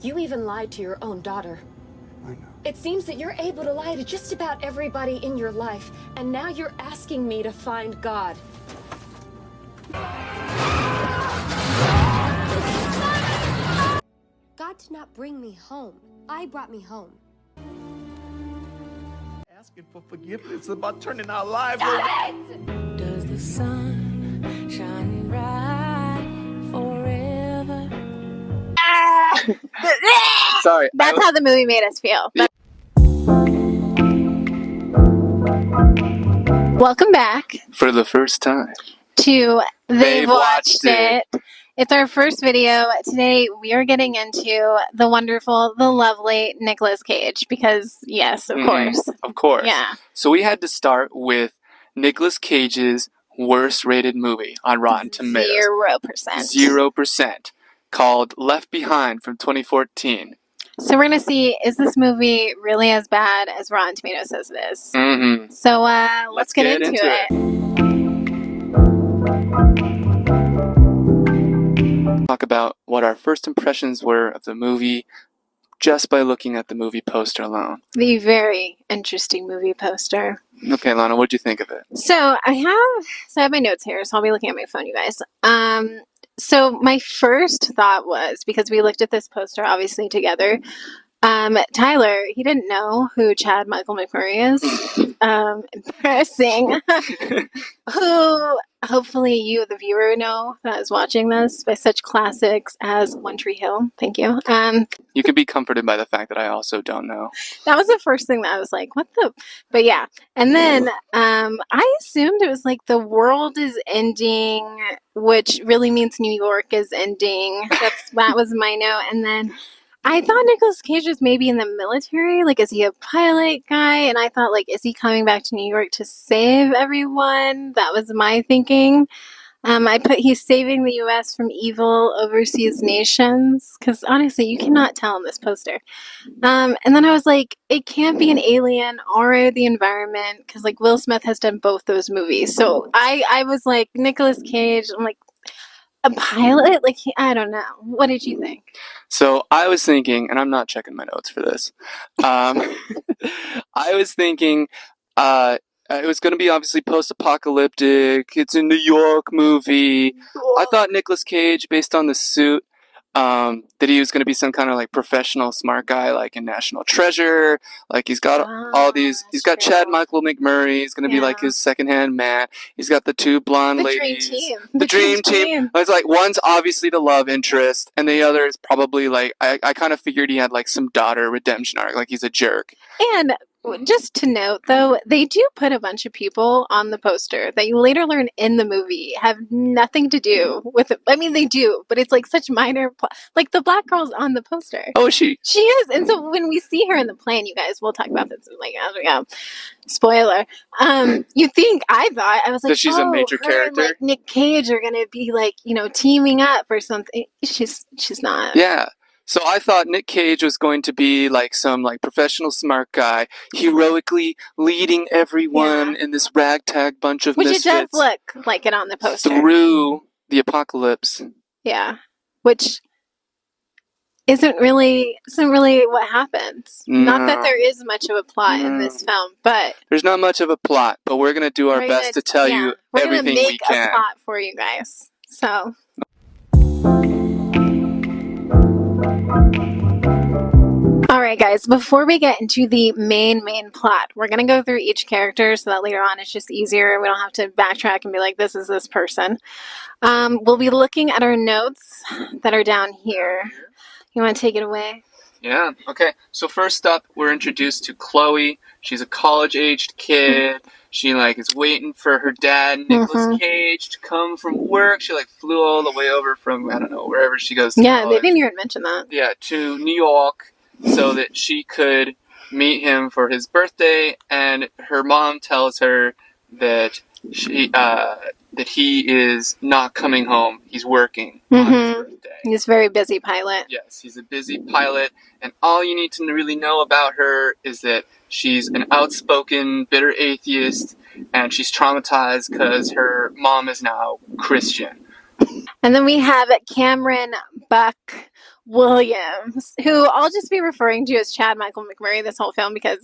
You even lied to your own daughter. I know. It seems that you're able to lie to just about everybody in your life, and now you're asking me to find God. God did not bring me home. I brought me home. Asking for forgiveness about turning our lives around. Does the sun shine bright forever? Sorry. That's how the movie made us feel. Welcome back For the first time. to They've Watched It. It's our first video. Today we are getting into the wonderful, the lovely Nicolas Cage because, yes, of course. Of course. Yeah. So we had to start with Nicolas Cage's worst rated movie on Rotten Tomatoes. 0%. 0%. Called Left Behind from 2014. So we're going to see, is this movie really as bad as Rotten Tomatoes says it is? Mm-hmm. So let's get into it. Talk about what our first impressions were of the movie just by looking at the movie poster alone. The very interesting movie poster. Okay, Lana, what did you think of it? So I have my notes here, so I'll be looking at my phone, you guys. So my first thought was, because we looked at this poster obviously together, Tyler, he didn't know who Chad Michael McMurray is. Embarrassing. Who hopefully you, the viewer, know that is watching this by such classics as One Tree Hill. Thank you. You can be comforted by the fact that I also don't know. That was the first thing that I was like, what the? But yeah. And then I assumed it was like the world is ending, which really means New York is ending. That was my note. And then I thought Nicolas Cage was maybe in the military. Like, is he a pilot guy? And I thought, like, is he coming back to New York to save everyone? That was my thinking. I put he's saving the U.S. from evil overseas nations. Because, honestly, you cannot tell in this poster. And then I was like, it can't be an alien or the environment. Because, like, Will Smith has done both those movies. So I was like, Nicolas Cage, I'm like, a pilot? Like, I don't know. What did you think? So I was thinking, and I'm not checking my notes for this. I was thinking it was going to be obviously post-apocalyptic. It's a New York movie. I thought Nicolas Cage, based on the suit, that he was going to be some kind of like professional smart guy, like in National Treasure. Like he's got all these. He's got Chad Michael McMurray. He's going to be like his second-hand man. He's got the two blonde ladies. The dream team. It's like one's obviously the love interest, and the other is probably like I kind of figured he had like some daughter redemption arc. Like he's a jerk. And just to note, though, they do put a bunch of people on the poster that you later learn in the movie have nothing to do with it. I mean, they do, but it's like such minor like the black girl's on the poster. Oh, is she? She is. And so when we see her in the plane, you guys, we'll talk about this like as we go. Spoiler. You think, I was like, that she's a major character? And, like, Nick Cage are going to be like, teaming up or something. She's not. Yeah. So I thought Nick Cage was going to be like some like professional smart guy, heroically leading everyone in this ragtag bunch of misfits. Which it does look like it on the poster. Through the apocalypse. Yeah. Which isn't really what happens. No. Not that there is much of a plot in this film, but there's not much of a plot, but we're going to do our best to tell you everything we can. We're going to make a plot for you guys. So... Alright guys, before we get into the main plot, we're going to go through each character so that later on it's just easier and we don't have to backtrack and be like, this is this person. We'll be looking at our notes that are down here. You want to take it away? Yeah, okay. So first up, we're introduced to Chloe. She's a college-aged kid. She, like, is waiting for her dad, Nicolas Cage, to come from work. She, like, flew all the way over from, I don't know, wherever she goes to college. They didn't even mention that. Yeah, to New York so that she could meet him for his birthday. And her mom tells her that that he is not coming home. He's working on his birthday. He's a very busy pilot. Yes, he's a busy pilot. And all you need to really know about her is that she's an outspoken, bitter atheist, and she's traumatized because her mom is now Christian. And then we have Cameron Buck, Williams, who I'll just be referring to as Chad Michael McMurray this whole film because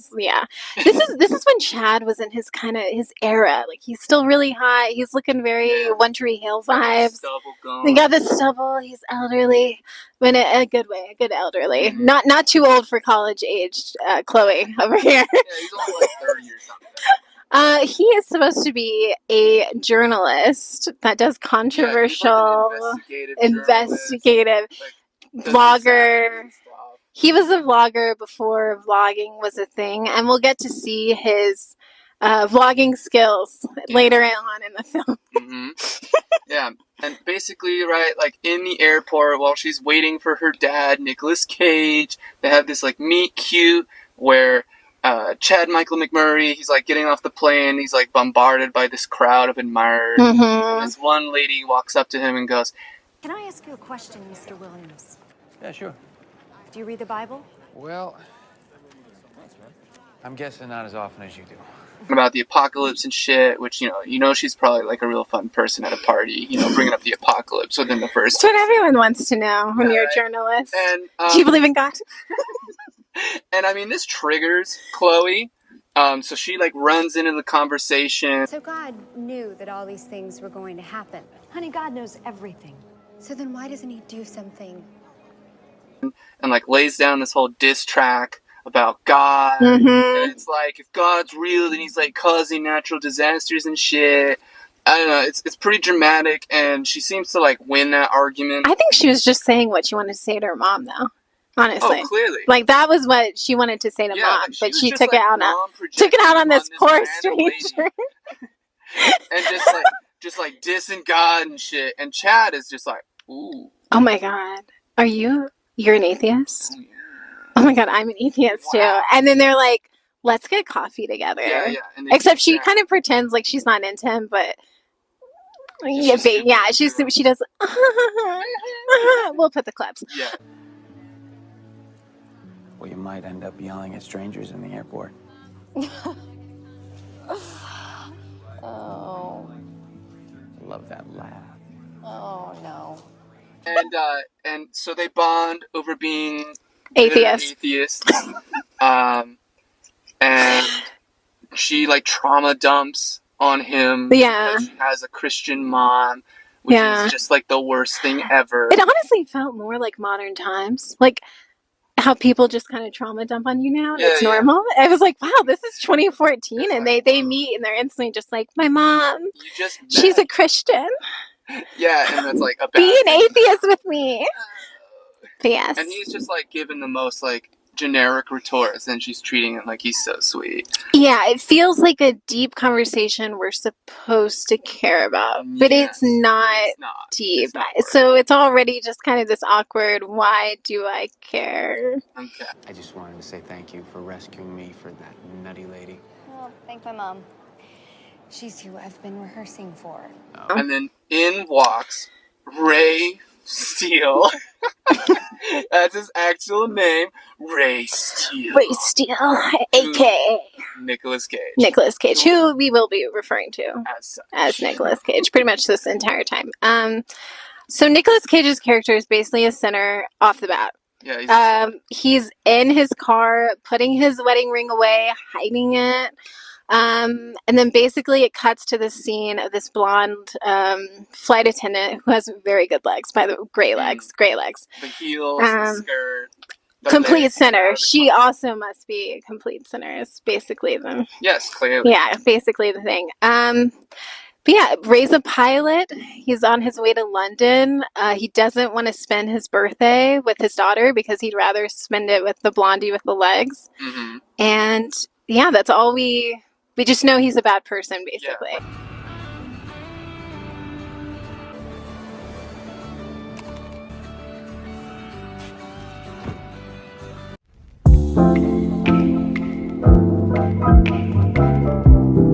this is when Chad was in his kind of his era. Like he's still really hot. He's looking very One Tree Hill vibes. Stubble going. He got the stubble. He's elderly, but in a good way, a good elderly. Not too old for college aged Chloe over here. Yeah, he's only like 30 or something. He is supposed to be a journalist that does controversial, investigative vlogger. He was a vlogger before vlogging was a thing, and we'll get to see his vlogging skills later on in the film. Mm-hmm. Yeah, and basically, right, like in the airport while she's waiting for her dad, Nicolas Cage, they have this like meet cute where Chad Michael McMurray, he's like getting off the plane, he's like bombarded by this crowd of admirers. And this one lady walks up to him and goes, Can I ask you a question, Mr. Williams? Yeah, sure. Do you read the Bible? Well, I'm guessing not as often as you do. about the apocalypse and shit, which, you know she's probably like a real fun person at a party, bringing up the apocalypse within the first. That's what everyone wants to know when you're a journalist. And, do you believe in God? And I mean, this triggers Chloe. So she like runs into the conversation. So God knew that all these things were going to happen. Honey, God knows everything. So then why doesn't he do something? And like lays down this whole diss track about God. Mm-hmm. And it's like, if God's real, then he's like causing natural disasters and shit. I don't know, it's pretty dramatic, and she seems to like win that argument. I think she was just saying what she wanted to say to her mom, though. Honestly, Oh, clearly. like that was what she wanted to say to mom, like, but was she just, took like, took it out on this this poor random stranger. lady. And just like dissing God and shit. And Chad is just like, ooh. Oh my God, you're an atheist? Oh, yeah. Oh my God, I'm an atheist too. And then they're like, let's get coffee together. Yeah. And then Except she kind of pretends like she's not into him, but she does. We'll put the clips. Yeah. Well, you might end up yelling at strangers in the airport. Oh. Love that laugh. Oh, no. And so they bond over being Atheists. And she like trauma dumps on him. Yeah. Because she has a Christian mom, which is just like the worst thing ever. It honestly felt more like modern times. Like how people just kind of trauma dump on you now and it's normal. I was like, wow, this is 2014 It's and like, they meet and they're instantly just like, my mom, You just met. she's a Christian. Yeah, and that's like a bad Be an thing. atheist with me. But yes. And he's just like giving the most like generic retorts, and she's treating him like he's so sweet. Yeah, it feels like a deep conversation we're supposed to care about, but it's not deep. It's not So it's already just kind of this awkward, why do I care? Okay. I just wanted to say thank you for rescuing me for that nutty lady. Well, thank my mom. She's who I've been rehearsing for. And then in walks Ray Steele. That's his actual name, Ray Steele. Ray Steele, a.k.a. Nicolas Cage. Nicolas Cage, who we will be referring to As such. as Nicolas Cage pretty much this entire time. So Nicolas Cage's character is basically a sinner off the bat. Yeah, He's in his car, putting his wedding ring away, hiding it. And then basically it cuts to this scene of this blonde flight attendant who has very good legs, by the way, great legs. the heels, the skirt. the Complete legs, sinner. the She clothes. also must be a complete sinner. Is basically the Yes, clearly. basically the thing. But yeah, Ray's a pilot. He's on his way to London. He doesn't want to spend his birthday with his daughter because he'd rather spend it with the blondie with the legs. Mm-hmm. And yeah, that's all we just know he's a bad person, basically. Yeah.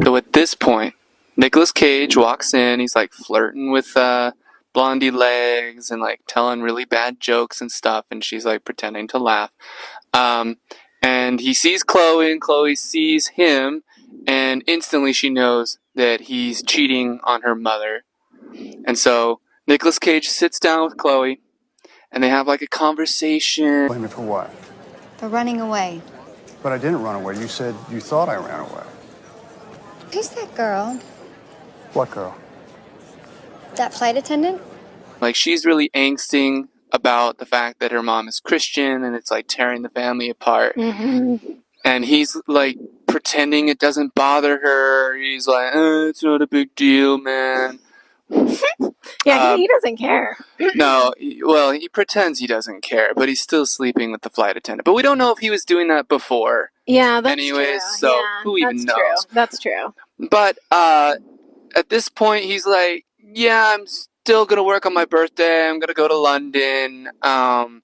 So at this point, Nicolas Cage walks in. He's like flirting with Blondie legs and like telling really bad jokes and stuff, and she's like pretending to laugh. And he sees Chloe, and Chloe sees him, and instantly she knows that he's cheating on her mother. And so Nicolas Cage sits down with Chloe, and they have like a conversation. Blame me for what? For running away. But I didn't run away. You said you thought I ran away. Who's that girl? What girl? That flight attendant? Like, she's really angsting about the fact that her mom is Christian, and it's like tearing the family apart. Mm-hmm. And he's like pretending it doesn't bother her. He's like, it's not a big deal, man. Yeah, he doesn't care. No, he pretends he doesn't care, but he's still sleeping with the flight attendant. But we don't know if he was doing that before. Yeah, that's Anyways, true. so Yeah, who even that's knows? True. That's true. But at this point, he's like, yeah, I'm still gonna work on my birthday. I'm gonna go to London.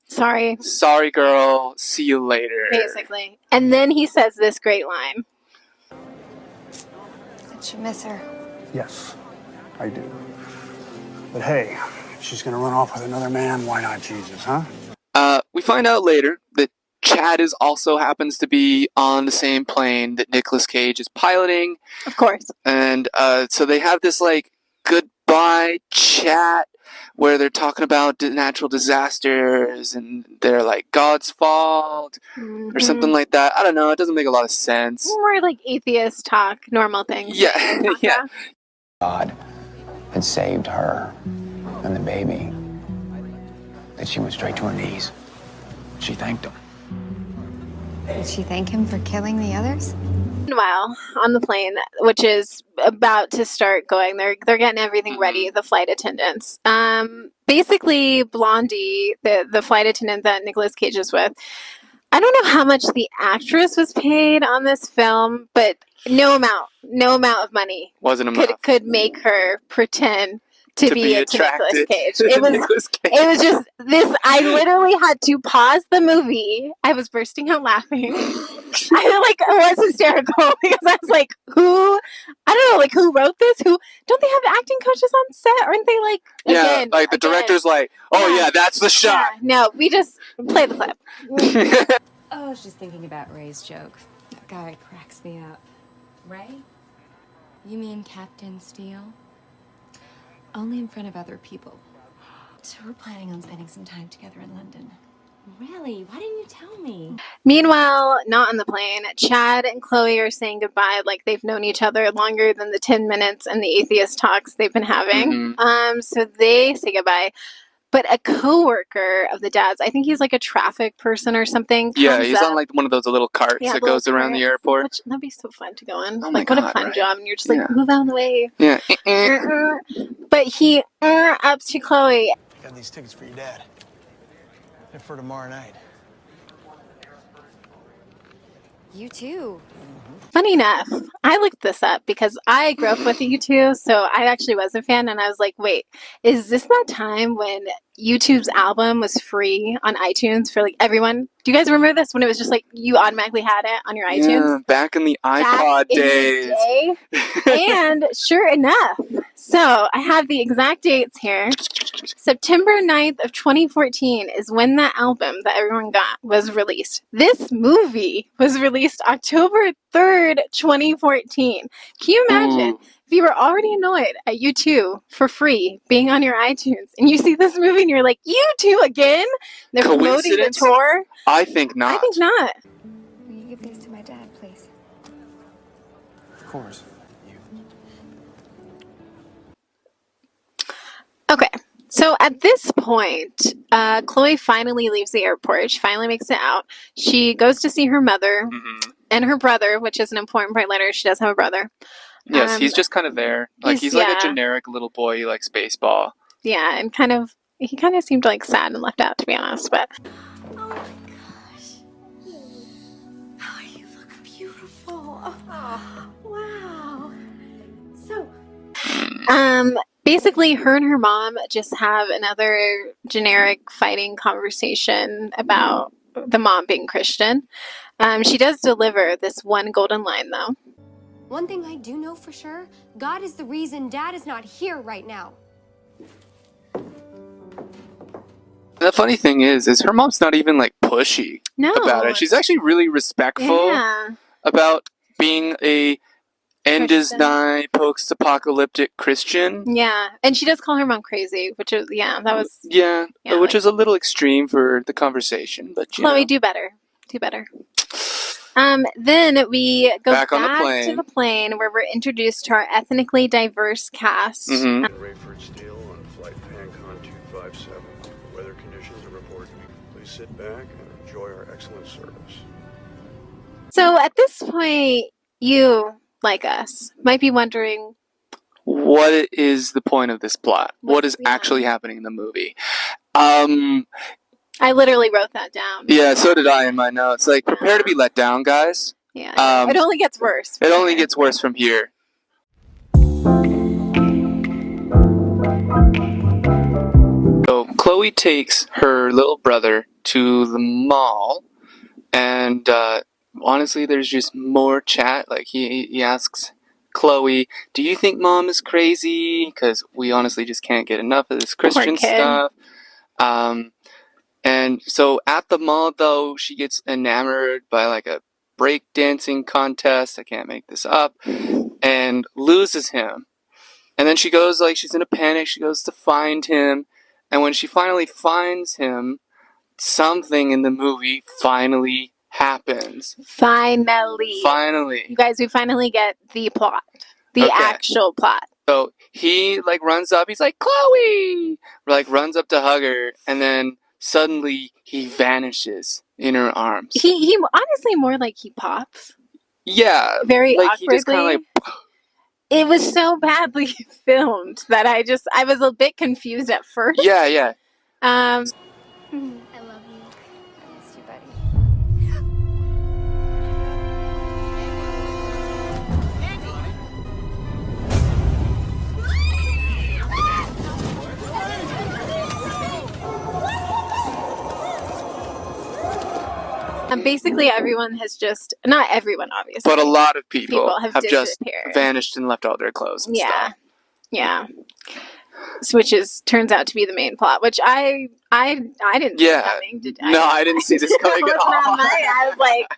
Sorry, girl. See you later. basically. And then he says this great line. Did you miss her? Yes, I do. But hey, if she's gonna run off with another man, why not Jesus, huh? We find out later that Chad also happens to be on the same plane that Nicolas Cage is piloting. Of course. And so they have this like goodbye chat where they're talking about natural disasters and they're like God's fault or something like that. I don't know. It doesn't make a lot of sense. More like atheist talk, normal things. Yeah, yeah. God had saved her and the baby, that she went straight to her knees. She thanked him. Did she thank him for killing the others? Meanwhile, on the plane, which is about to start going, they're getting everything ready, the flight attendants. Basically, Blondie, the flight attendant that Nicolas Cage is with, I don't know how much the actress was paid on this film, but no amount of money Wasn't enough. could make her pretend to be into Nicolas Cage. Nicolas Cage. It was just this. I literally had to pause the movie. I was bursting out laughing. I was hysterical because I was like, who? I don't know, like who wrote this? Who don't they have acting coaches on set? Aren't they like? Yeah, like the director's like, oh yeah, that's the shot. Yeah, no, we just play the clip. Oh, I was just thinking about Ray's joke. That guy cracks me up. Ray? You mean Captain Steele? Only in front of other people. So we're planning on spending some time together in London. Really? Why didn't you tell me? Meanwhile, not on the plane, Chad and Chloe are saying goodbye like they've known each other longer than the 10 minutes and the atheist talks they've been having. So they say goodbye. But a coworker of the dad's, I think he's like a traffic person or something. Yeah, he's on like one of those little carts that goes around the airport. That'd be so fun to go in. Oh like, my what God, a fun right? job. And you're just like, move out of the way. Yeah. But he ups to Chloe. Got these tickets for your dad. They're for tomorrow night. You too. Funny enough, I looked this up because I grew up with U2, so I actually was a fan, and I was like, wait, is this that time when YouTube's album was free on iTunes for like everyone? Do you guys remember this when it was just like you automatically had it on your iTunes? Yeah, back in the iPod days. And sure enough, so I have the exact dates here. September 9th of 2014 is when that album that everyone got was released. This movie was released October 3rd, 2014. Can you imagine if you were already annoyed at U2 for free being on your iTunes and you see this movie and you're like, U2 again? They're promoting the tour? I think not. I think not. Will you give these to my dad, please? Of course. Okay. So at this point, Chloe finally leaves the airport. She finally makes it out. She goes to see her mother and her brother, which is an important part later. She does have a brother. Yes, he's just kind of there. Like he's like a generic little boy who likes baseball. Yeah, and he kind of seemed like sad and left out, to be honest. But Oh my gosh. Oh, you look beautiful. Oh, wow. So, basically, her and her mom just have another generic fighting conversation about the mom being Christian. She does deliver this one golden line, though. one thing I do know for sure, God is the reason Dad is not here right now. The funny thing is her mom's not even like pushy about it. She's actually really respectful about being a End is Christian. nigh, post-apocalyptic Christian. Yeah, and she does call her mom crazy, which is that was Yeah, which like, is a little extreme for the conversation, but Chloe, do better. Then we go Back on the plane. to the plane where we're introduced to our ethnically diverse cast. Mhm. Rayford Steele on flight Pancon 257. Weather conditions are reported. Please sit back and enjoy our excellent service. So at this point, you, like us, might be wondering, what is the point of this plot? What is actually happening in the movie? I literally wrote that down. Yeah, so did I in my notes. Like, prepare to be let down, guys. Yeah, it only gets worse. It only gets worse from here. So Chloe takes her little brother to the mall, and honestly, there's just more chat. Like, he asks Chloe, do you think mom is crazy? Because we honestly just can't get enough of this Christian stuff. And so at the mall, though, she gets enamored by like a breakdancing contest. I can't make this up. And loses him. And then she goes, like, she's in a panic. She goes to find him. And when she finally finds him, something in the movie finally happens. Finally. Finally. You guys, we finally get the plot. The actual plot. So he, like, runs up. He's like, Chloe! Like, runs up to hug her. And then suddenly he vanishes in her arms. He honestly more like he pops. Yeah. Very like, awkwardly. He just kind of like... It was so badly filmed that I was a bit confused at first. Yeah, yeah. I love you. I miss you, buddy. Basically, everyone has just, not everyone, obviously. But a lot of people have just disappeared. vanished and left all their clothes and stuff. Yeah. Which turns out to be the main plot, which I didn't see coming. Did I? No, I didn't see this coming at all. I was like,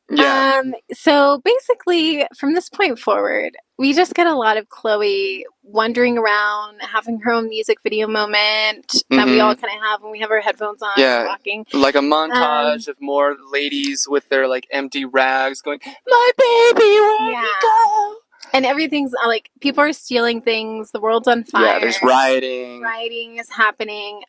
yeah. So basically, from this point forward, we just get a lot of Chloe wandering around, having her own music video moment that we all kind of have when we have our headphones on, walking. Like a montage of more ladies with their like empty rags going, my baby, where you go? And everything's like, people are stealing things. The world's on fire. Yeah, there's rioting. Rioting is happening.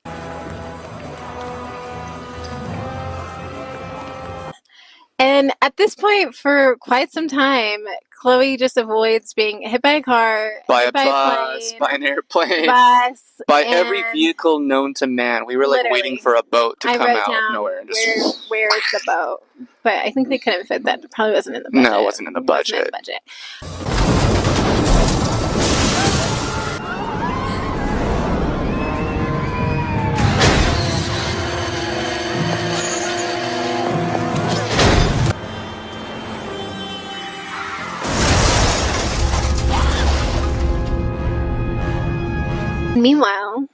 And at this point, for quite some time, Chloe just avoids being hit by a car, by a bus, by an airplane, by every vehicle known to man. We were like waiting for a boat to come out of nowhere. And just where is the boat? But I think they couldn't fit that. It probably wasn't in the budget. No, it wasn't in the budget. Meanwhile,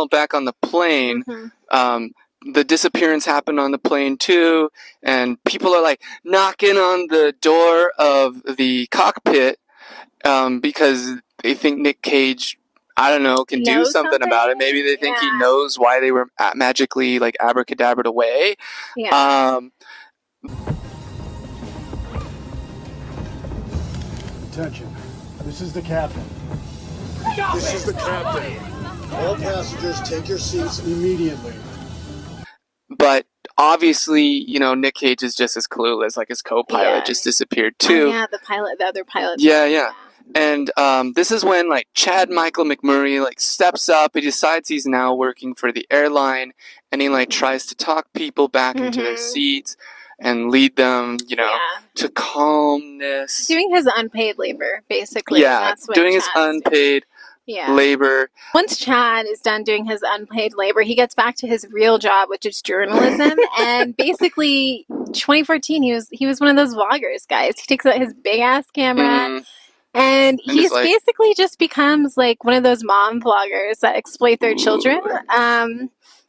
back on the plane, the disappearance happened on the plane too, and people are like knocking on the door of the cockpit because they think Nick Cage, I don't know, can do something about it. Maybe they think he knows why they were magically like abracadabraed away. Attention, this is the captain. This is the captain. All passengers, take your seats immediately. But obviously, you know, Nick Cage is just as clueless. Like his co-pilot just disappeared too. The other pilot. Yeah. And this is when like Chad Michael McMurray like steps up. He decides he's now working for the airline, and he like tries to talk people back into their seats and lead them, you know, to calmness. Doing his unpaid labor, basically. Yeah, that's what doing his unpaid labor. Once Chad is done doing his unpaid labor, he gets back to his real job, which is journalism. And basically, 2014, he was one of those vloggers, guys. He takes out his big ass camera. And he's like, basically just becomes like one of those mom vloggers that exploit their children.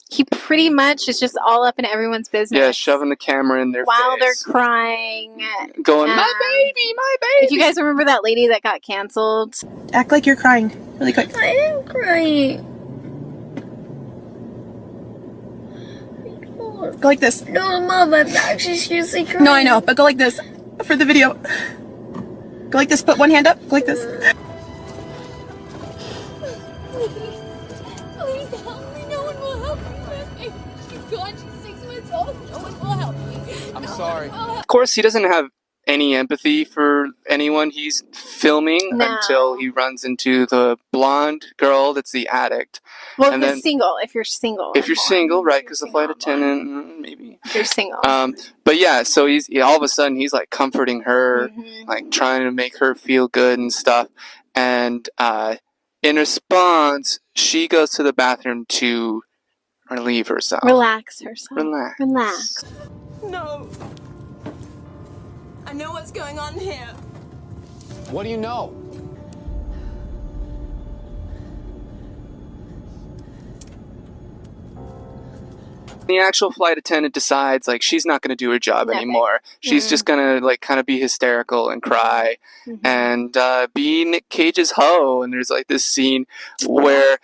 he pretty much is just all up in everyone's business. Yeah, shoving the camera in their while face. they're crying. Going, my baby, my baby. If you guys remember that lady that got canceled. Act like you're crying really quick. I am crying. Go like this. No, Mom, I'm actually seriously crying. No, I know, but go like this for the video. Go like this, put one hand up, go like this. Please help me. No one will help me. She's gone. She's 6 months old. No one will help me. I'm sorry. Of course, he doesn't have any empathy for anyone he's filming until he runs into the blonde girl that's the addict. Well, and if then, single, if you're single. if you're single, right? Because the flight attendant, maybe. If you're single. But yeah, so all of a sudden he's like comforting her, like trying to make her feel good and stuff. And in response, she goes to the bathroom to relieve herself. Relax herself. Relax. No. I know what's going on here. What do you know? The actual flight attendant decides like she's not going to do her job anymore. She's just going to like kind of be hysterical and cry and be Nick Cage's hoe. And there's like this scene where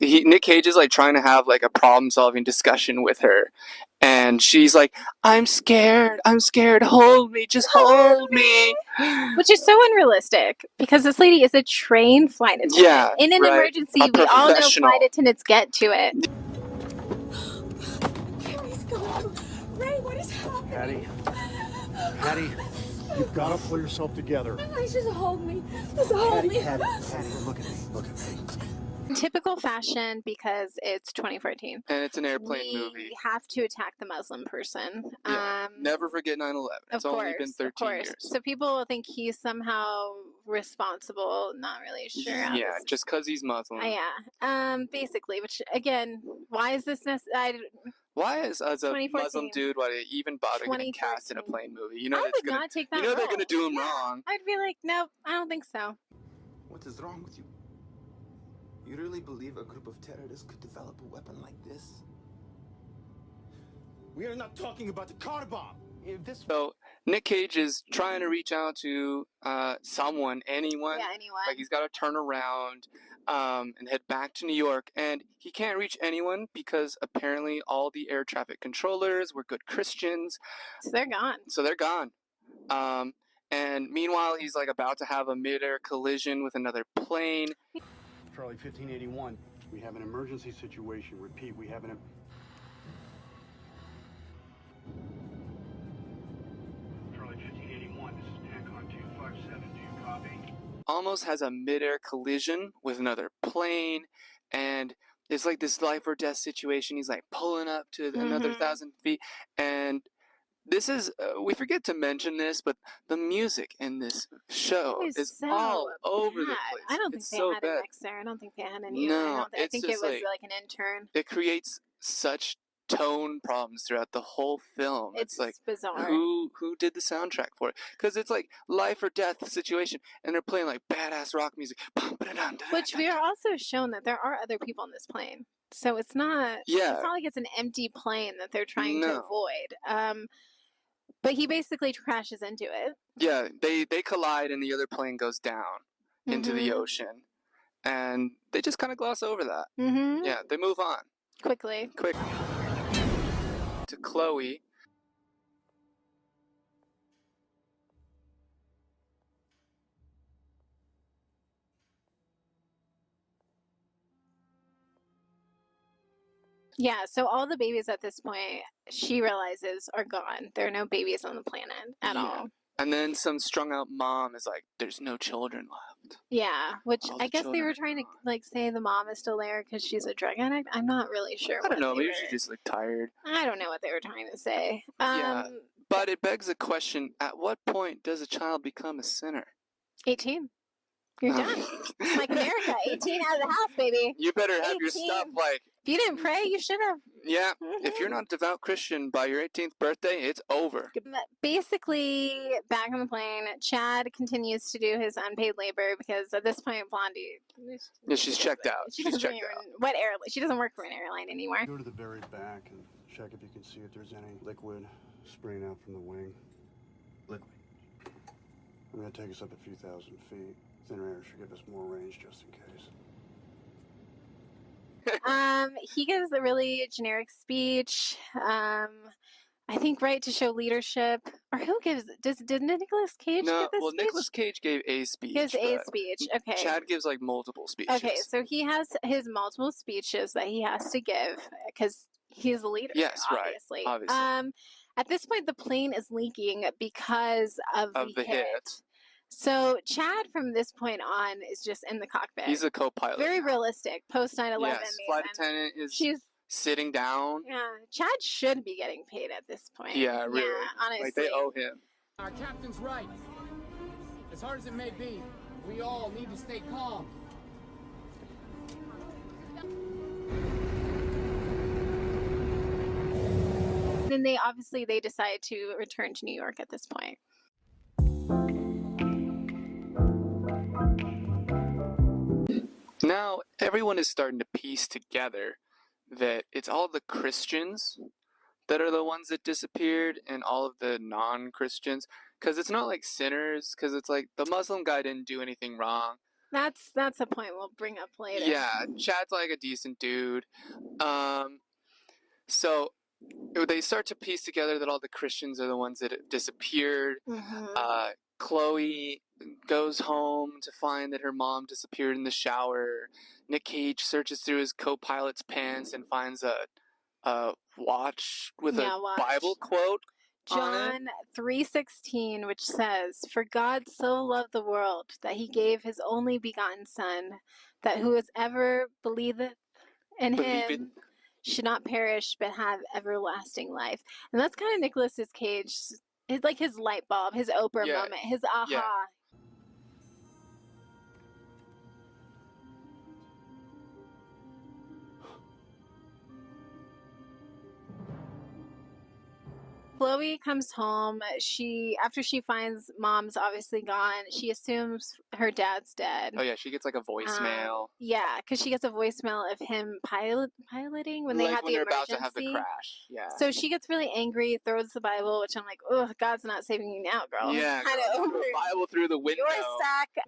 Nick Cage is like trying to have like a problem solving discussion with her. And she's like, I'm scared, hold me, just hold me. Which is so unrealistic because this lady is a trained flight attendant. Yeah, in an emergency, we all know flight attendants get to it. Ray, what is happening? Hattie, you've got to pull yourself together. Please just hold me. Just hold me. Hattie, look at me. Look at me. Typical fashion because it's 2014. And it's an airplane movie. We have to attack the Muslim person. Yeah. Never forget 9/11. It's only been 13 years. So people will think he's somehow responsible. Not really sure. Yeah, just because he's Muslim. Yeah. Basically, which again, why is this necessary? Why is as a Muslim dude why they even bother getting cast in a plane movie? You know, I would not take that. You know they're gonna do him wrong. I'd be like, nope, I don't think so. What is wrong with you? You really believe a group of terrorists could develop a weapon like this? We are not talking about the car bomb. So Nick Cage is trying to reach out to anyone. Yeah, anyone. Like he's got to turn around and head back to New York, and he can't reach anyone because apparently all the air traffic controllers were good Christians. So they're gone. And meanwhile, he's like about to have a mid-air collision with another plane. Charlie 1581, we have an emergency situation. Repeat, we have an... Charlie 1581, this is Pancon 257, do you copy? Almost has a mid-air collision with another plane, and it's like this life or death situation. He's like pulling up to another 1,000 feet, and this is, we forget to mention this, but the music in this show is so all over the bad. place. I don't think it's they so had bad. a mixer. I don't think they had any. No, I think it was like an intern. It creates such tone problems throughout the whole film. It's like bizarre. Who did the soundtrack for it? Because it's like life or death situation, and they're playing like badass rock music. Which we are also shown that there are other people on this plane. So it's not. Yeah. It's not like it's an empty plane that they're trying to avoid. But he basically crashes into it. Yeah, they collide and the other plane goes down into the ocean. And they just kind of gloss over that. Yeah, they move on. Quickly. Quick. To Chloe. Yeah, so all the babies at this point, she realizes, are gone. There are no babies on the planet at all. And then some strung out mom is like, there's no children left. Yeah, which All I the guess they children were trying to like say the mom is still there because she's a drug addict. I'm not really sure. I don't know, maybe she just looked tired. I don't know what they were trying to say. Yeah, but it begs the question, at what point does a child become a sinner? 18. You're done. Like America, 18 out of the house, baby. You better have your stuff like If you didn't pray, you should have. Yeah, if you're not a devout Christian by your 18th birthday, it's over. Basically, back on the plane, Chad continues to do his unpaid labor because at this point, Blondie, Yeah, she's checked out. She She's doesn't checked even, out. what airline? She doesn't work for an airline anymore. Go to the very back and check if you can see if there's any liquid spraying out from the wing. Liquid. I'm gonna take us up a few thousand feet. Thinner air should give us more range just in case. He gives a really generic speech. I think right to show leadership. Or who gives? Did Nicolas Cage No, give this well, speech? Nicolas Cage gave a speech. Gives a but speech. Okay. Chad gives like multiple speeches. Okay, so he has his multiple speeches that he has to give because he's a leader. Yes, obviously. right. Obviously. At this point, the plane is leaking because of the hit. So Chad, from this point on, is just in the cockpit. He's a co-pilot. Very realistic. Post 9/11. Yes, flight attendant is sitting down. Yeah, Chad should be getting paid at this point. Yeah, really. Yeah, honestly. Like they owe him. Our captain's right. As hard as it may be, we all need to stay calm. Then they decide to return to New York at this point. Now, everyone is starting to piece together that it's all the Christians that are the ones that disappeared and all of the non-Christians. Because it's not like sinners, because it's like the Muslim guy didn't do anything wrong. That's a point we'll bring up later. Yeah, Chad's like a decent dude. So they start to piece together that all the Christians are the ones that have disappeared. Mm-hmm. Chloe goes home to find that her mom disappeared in the shower. Nick Cage searches through his co-pilot's pants and finds a watch with a Bible quote John 3:16, which says, "For God so loved the world that he gave his only begotten Son, that whoever believeth in him should not perish but have everlasting life." And that's kind of Nicolas Cage. It's like his light bulb, his Oprah moment, his aha. Yeah. Chloe comes home. After she finds mom's obviously gone, she assumes her dad's dead. Oh yeah, she gets like a voicemail. Yeah, because she gets a voicemail of him piloting when they had the they're emergency. about to have the crash. Yeah. So she gets really angry, throws the Bible, which I'm like, oh, God's not saving you now, girl. Yeah, Kind of over the Bible through the window. You're stuck.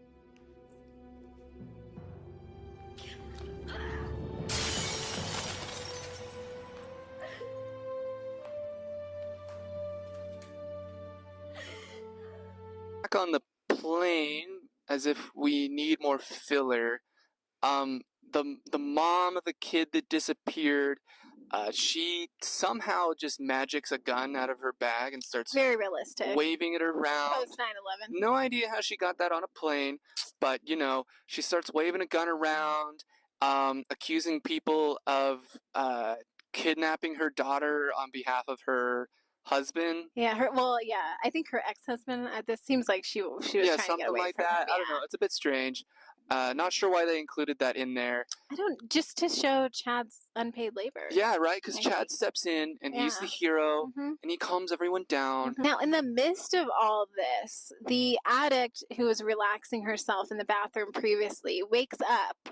Back on the plane, as if we need more filler. The mom of the kid that disappeared, she somehow just magics a gun out of her bag and starts very realistic waving it around. Post 9/11. No idea how she got that on a plane, but she starts waving a gun around, accusing people of kidnapping her daughter on behalf of her husband. Yeah, I think her ex-husband. This seems like she was trying to get something away like from that. him. I don't know. It's a bit strange. Not sure why they included that in there. Just to show Chad's unpaid labor. Yeah, right. Because Chad steps in and he's the hero, and he calms everyone down. Now, in the midst of all this, the addict who was relaxing herself in the bathroom previously wakes up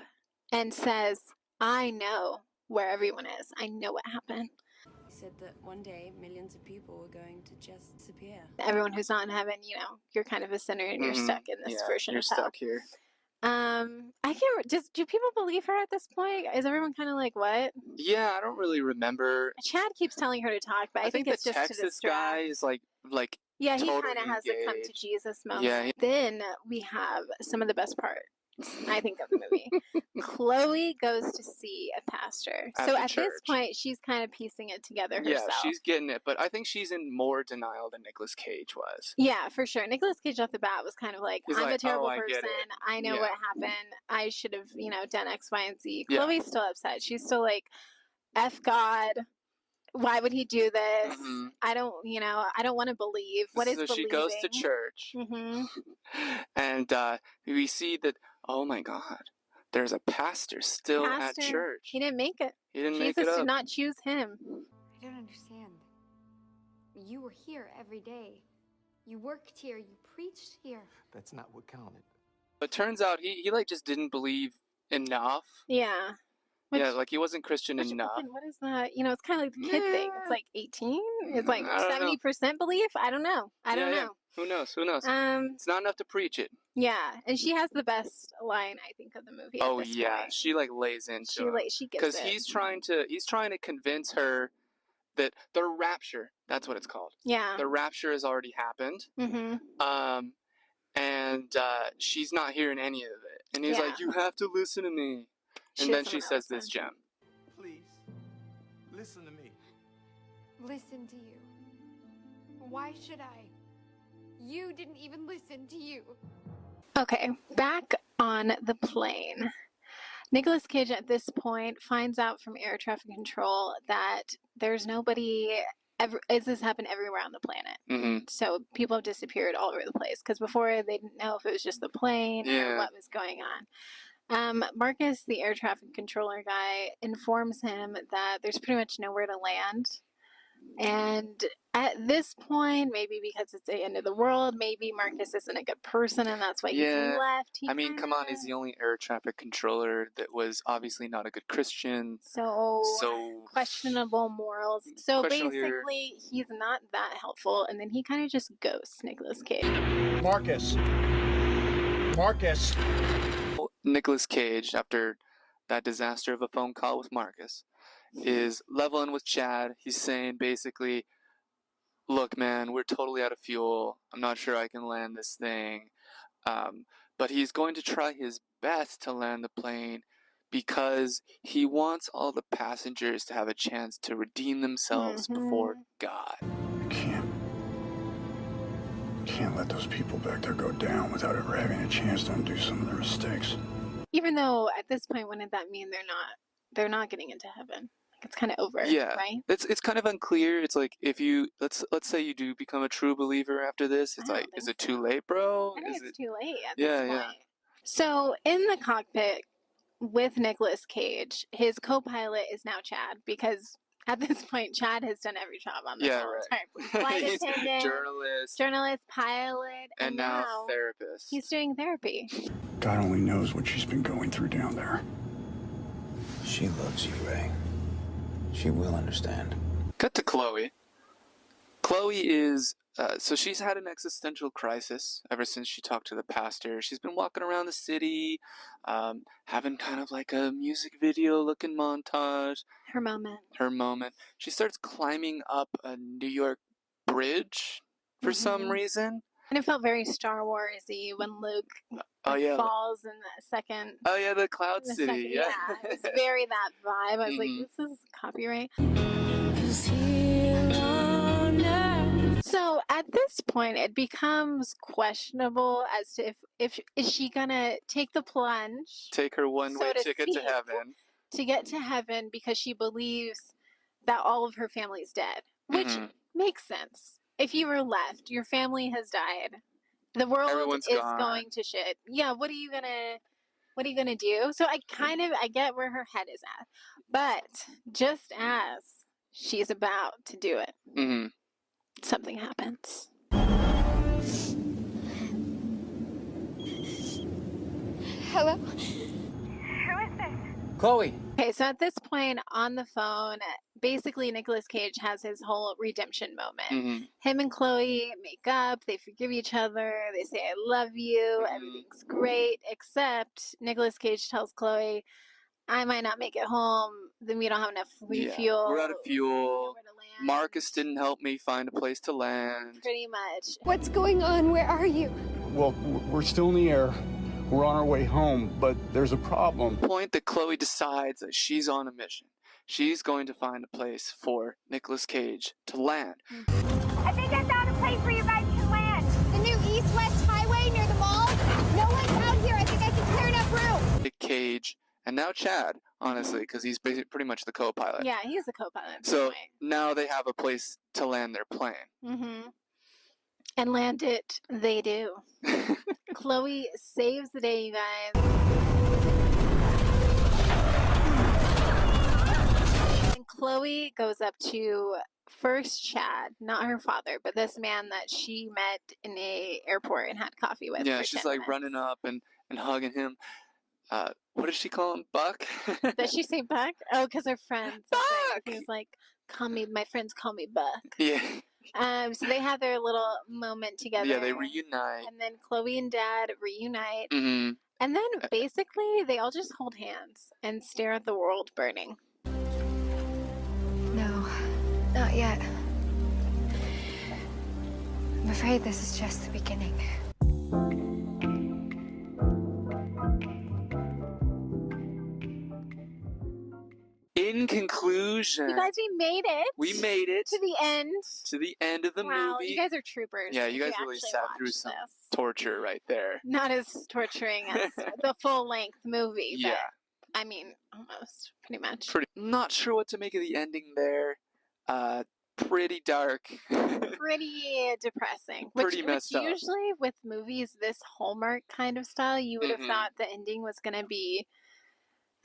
and says, "I know where everyone is. I know what happened." He said that one day millions of people were going to just disappear. Everyone who's not in heaven, you're kind of a sinner and you're stuck in this version of hell. You're stuck here. I can't. Do people believe her at this point? Is everyone kind of like, what? Yeah, I don't really remember. Chad keeps telling her to talk, but I think it's the just Texas to distract. guy is like yeah, he totally kind of has a come to Jesus moment. Yeah. Then we have some of the best part, I think, of the movie. Chloe goes to see a pastor. So at this point, she's kind of piecing it together herself. Yeah, she's getting it, but I think she's in more denial than Nicolas Cage was. Yeah, for sure. Nicolas Cage off the bat was kind of like, I'm a terrible person. I know what happened. I should have, done X, Y, and Z. Yeah. Chloe's still upset. She's still like, F God. Why would he do this? Mm-hmm. I don't want to believe. What is believing? So she goes to church. Mm-hmm. And we see that, oh my God, there's a pastor still at church. He didn't make it. He didn't Jesus make it up. did not choose him. I don't understand. You were here every day. You worked here. You preached here. That's not what counted. But turns out he like just didn't believe enough. Yeah. Yeah, like he wasn't Christian enough. What is that? You know, it's kind of like the kid thing. It's like 18. It's like I don't know. 70% belief. I don't know. I don't know. Who knows? Who knows? It's not enough to preach it. Yeah, and she has the best line I think of the movie. Oh at this yeah, point. she like lays into She gets because it. he's trying to convince her that the rapture, that's what it's called. Yeah. The rapture has already happened. Mm-hmm. And she's not hearing any of it. And he's like, you have to listen to me. And then she says this gem. Please, listen to me. Listen to you. Why should I? You didn't even listen to you. Okay, back on the plane. Nicolas Cage at this point finds out from air traffic control that there's nobody ever. This has happened everywhere on the planet. Mm-hmm. So people have disappeared all over the place because before they didn't know if it was just the plane or what was going on. Marcus, the air traffic controller guy, informs him that there's pretty much nowhere to land. And at this point, maybe because it's the end of the world, maybe Marcus isn't a good person and that's why he's left. I mean, come on, he's the only air traffic controller that was obviously not a good Christian. So questionable morals. So basically, he's not that helpful. And then he kind of just ghosts Nicolas Cage. Marcus. Nicolas Cage, after that disaster of a phone call with Marcus, is leveling with Chad. He's saying basically, look, man, we're totally out of fuel. I'm not sure I can land this thing. But he's going to try his best to land the plane because he wants all the passengers to have a chance to redeem themselves before God. Can't let those people back there go down without ever having a chance to undo some of their mistakes. Even though at this point, wouldn't that mean they're not getting into heaven? Like it's kind of over, right? It's kind of unclear. It's like if you let's say you do become a true believer after this. It's like, is it too late, bro? I think it's too late at this point. Yeah. So in the cockpit with Nicolas Cage, his co-pilot is now Chad because at this point, Chad has done every job on the whole flight attendant, journalist, pilot, and now therapist. He's doing therapy. God only knows what she's been going through down there. She loves you, Ray. She will understand. Cut to Chloe. Chloe is, so she's had an existential crisis ever since she talked to the pastor. She's been walking around the city, having kind of like a music video looking montage. Her moment. She starts climbing up a New York bridge for some reason. And it felt very Star Wars-y when Luke falls in the second. Oh yeah, the Cloud City. Yeah, it's very that vibe. I was like, this is copyright. So at this point, it becomes questionable as to if is she gonna take the plunge, take her one-way ticket to heaven, to get to heaven because she believes that all of her family's dead, which makes sense. If you were left, your family has died, the world is going to shit. Yeah, what are you gonna do? So I get where her head is at, but just as she's about to do it. Something happens. Hello? Who is this? Chloe. Okay, so at this point on the phone, basically Nicolas Cage has his whole redemption moment. Him and Chloe make up, they forgive each other, they say, I love you, everything's great, except Nicolas Cage tells Chloe, I might not make it home, then we don't have enough fuel. We're out of fuel. Marcus didn't help me find a place to land. Pretty much. What's going on? Where are you? Well, we're still in the air. We're on our way home, but there's a problem. Point that Chloe decides that she's on a mission. She's going to find a place for Nicolas Cage to land. I think I found a place where you guys can land. The new east-west highway near the mall? No one's out here. I think I can clear enough room. Nick Cage, and now Chad, honestly, because he's pretty much the co-pilot. Yeah, he's the co-pilot. So now they have a place to land their plane. And land it, they do. Chloe saves the day, you guys. Chloe goes up to first Chad, not her father, but this man that she met in a airport and had coffee with. Yeah, for she's 10 like minutes. running up and hugging him. What did she call him? Buck? Does she say Buck? Oh, because they're friends. Buck! He was like, my friends call me Buck. Yeah. So they have their little moment together. Yeah, they reunite. And then Chloe and Dad reunite. Mm-hmm. And then basically they all just hold hands and stare at the world burning. No, not yet. I'm afraid this is just the beginning. In conclusion, You guys, we made it. We made it to the end. To the end of the Wow, movie. you guys are troopers. Yeah, you if guys really actually sat through watched some this. torture right there. Not as torturing as the full-length movie. Yeah. But, I mean, almost, pretty much. Not sure what to make of the ending there. Pretty dark. Pretty depressing. Pretty messed up. Usually with movies this Hallmark kind of style, you would have Mhm. thought the ending was going to be,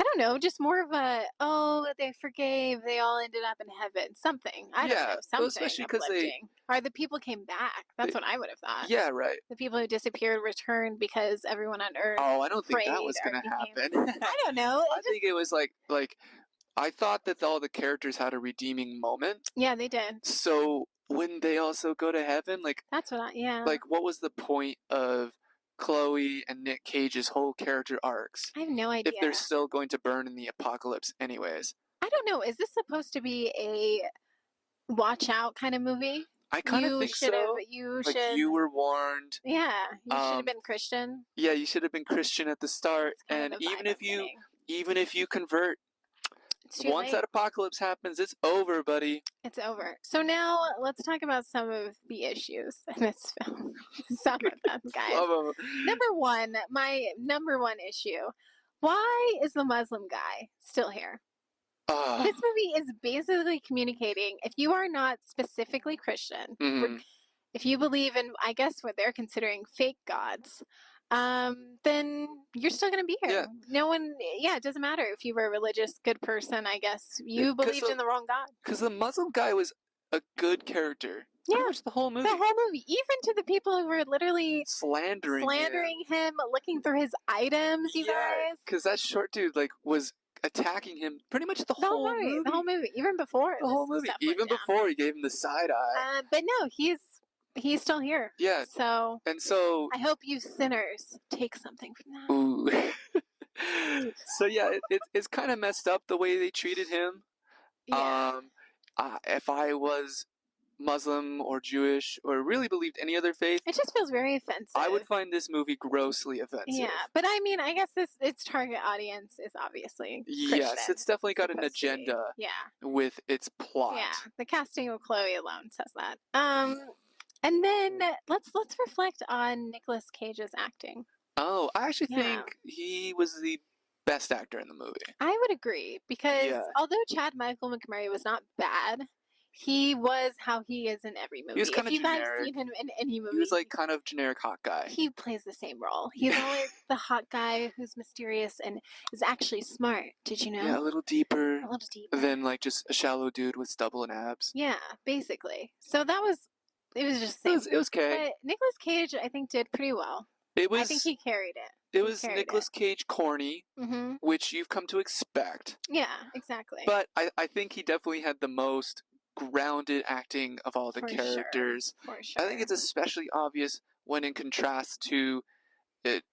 I don't know, just more of a, oh, they forgave, they all ended up in heaven. Something. I don't know. Something especially 'cause uplifting. Or the people came back. That's what I would have thought. Yeah, right. The people who disappeared returned because everyone on Earth. Oh, I don't think that prayed was or going to became- happen. I don't know. I think it was like I thought that all the characters had a redeeming moment. Yeah, they did. So wouldn't they also go to heaven? That's what yeah. Like, what was the point of Chloe and Nick Cage's whole character arcs I have no idea. if they're still going to burn in the apocalypse anyways? I don't know. Is this supposed to be a watch out kind of movie? I kind of think so. You like, should. you were warned. Yeah, you should have been Christian. Yeah, you should have been Christian at the start. kind And of the even vibe if you convert, too once late. that apocalypse happens, it's over, buddy. It's over. So now let's talk about some of the issues in this film. Some of them, guys. Some of 'em. My number one issue. Why is the Muslim guy still here? This movie is basically communicating, if you are not specifically Christian, Mhm. if you believe in, I guess, what they're considering fake gods, then you're still going to be here. Yeah. No one, it doesn't matter if you were a religious, good person, I guess. You 'cause believed in the wrong God. Because the Muslim guy was a good character. Yeah. Pretty much the whole movie. The whole movie, even to the people who were literally Slandering him, looking through his items, you guys. Because that short dude was attacking him pretty much the whole movie. The whole movie, even before The whole movie. Even before he gave him the side eye. But no, he's still here. Yeah. So I hope you sinners take something from that. Ooh. So yeah, it's kind of messed up the way they treated him. Yeah. If I was Muslim or Jewish or really believed any other faith, It just feels very offensive. I would find this movie grossly offensive. Yeah, but I mean, I guess its target audience is obviously Yes, Christian. it's definitely got an supposed to be. agenda Yeah. with its plot. Yeah, the casting of Chloe alone says that. And then let's reflect on Nicolas Cage's acting. Oh, I actually Yeah. think he was the best actor in the movie. I would agree because Yeah. although Chad Michael McMurray was not bad, he was how he is in every movie. was kinda if you guys generic. seen him in any movie, He was like kind of generic hot guy. he plays the same role. He's always the hot guy who's mysterious and is actually smart. Did you know? Yeah, a little deeper. A little deeper. Than like just a shallow dude with stubble and abs. Yeah, basically. So it was just the same. It was okay. But Nicolas Cage, I think, did pretty well. It was. I think he carried it. It was Nicolas Cage corny, Mm-hmm. which you've come to expect. Yeah, exactly. But I think he definitely had the most grounded acting of all the For sure. characters. For sure. I think it's especially obvious when in contrast to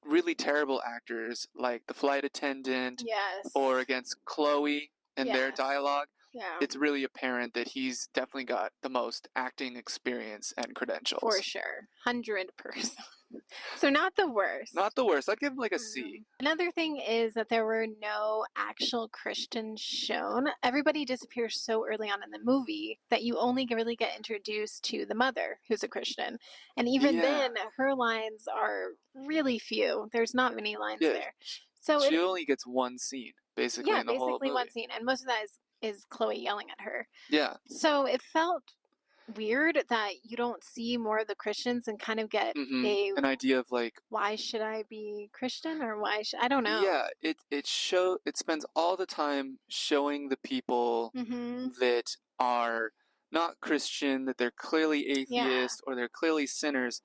really terrible actors like the flight attendant Yes. or against Chloe and their Yes. dialogue. Yeah. It's really apparent that he's definitely got the most acting experience and credentials. For sure. 100%. So not the worst. Not the worst. I'd give him like a C. Another thing is that there were no actual Christians shown. Everybody disappears so early on in the movie that you only really get introduced to the mother, who's a Christian. And even Yeah. then, her lines are really few. There's not many lines Yeah. there. So She only gets one scene, basically, yeah, in the whole basically movie. one scene. And most of that is Chloe yelling at her. Yeah. So it felt weird that you don't see more of the Christians and kind of get an idea of like, why should I be Christian or why should I don't know. Yeah, it spends all the time showing the people that are not Christian, that they're clearly atheist or they're clearly sinners,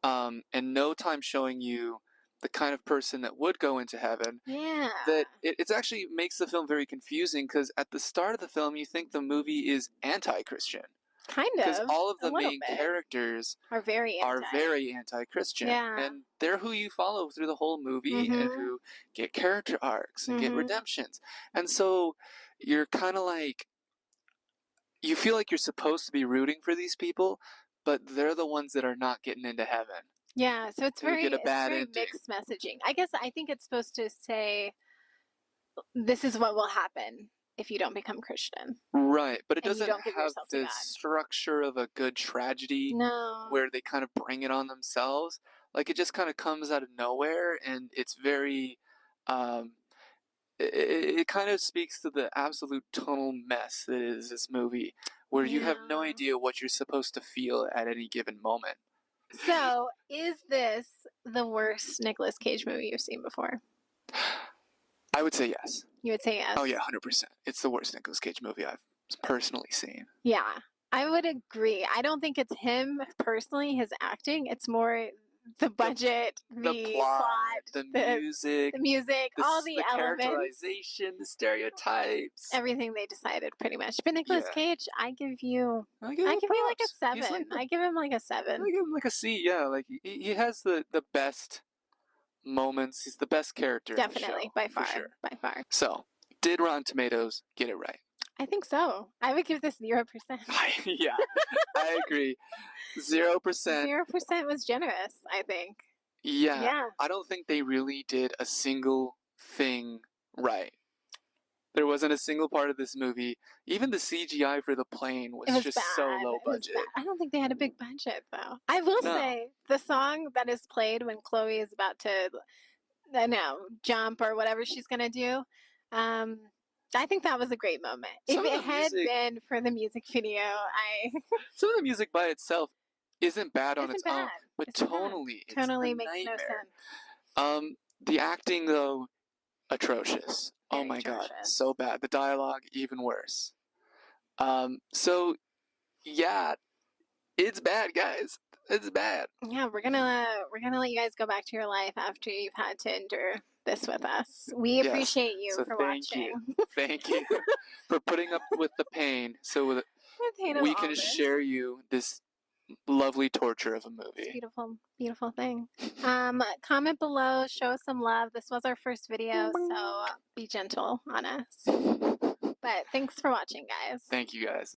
and no time showing you the kind of person that would go into heaven. Yeah. That it actually makes the film very confusing because at the start of the film you think the movie is anti-Christian. Kind of. Because all of the main characters are very anti-Christian. Yeah. And they're who you follow through the whole movie and who get character arcs and get redemptions. And so you're kind of like, you feel like you're supposed to be rooting for these people, but they're the ones that are not getting into heaven. Yeah, so it's very ending. mixed messaging. I think it's supposed to say, this is what will happen if you don't become Christian. Right, but it doesn't don't give have yourself to the God. structure of a good tragedy where they kind of bring it on themselves. Like, it just kind of comes out of nowhere, and it's very, it kind of speaks to the absolute tonal mess that is this movie, where you have no idea what you're supposed to feel at any given moment. So, is this the worst Nicolas Cage movie you've seen before? I would say yes. You would say yes? Oh yeah, 100%. It's the worst Nicolas Cage movie I've personally seen. Yeah, I would agree. I don't think it's him personally, his acting. It's more the budget, the plot, the music, all the elements. Characterization, the stereotypes. Everything they decided pretty much. But Nicolas Cage, I give you like a 7. I give him like a 7. I give him like a C, yeah. Like he has the best moments. He's the best character. Definitely, in the show, by far. Sure. By far. So, did Rotten Tomatoes get it right? I think so. I would give this 0%. Yeah, I agree. 0%. 0% was generous, I think. Yeah. I don't think they really did a single thing right. There wasn't a single part of this movie. Even the CGI for the plane was just so low budget. I don't think they had a big budget, though. I will say, the song that is played when Chloe is about to, jump or whatever she's going to do, I think that was a great moment. If it had been for the music video, Some of the music by itself isn't bad on its own, but tonally, it's makes nightmare. no sense. The acting, though, atrocious. Oh my god, so bad. The dialogue, even worse. So, yeah, it's bad, guys. It's bad. Yeah, we're gonna let you guys go back to your life after you've had to endure this with us. We appreciate you for watching. Thank you for putting up with the pain so that we can share you this lovely torture of a movie. It's a beautiful, beautiful thing. Comment below, show us some love. This was our first video, so be gentle on us. But thanks for watching, guys. Thank you, guys.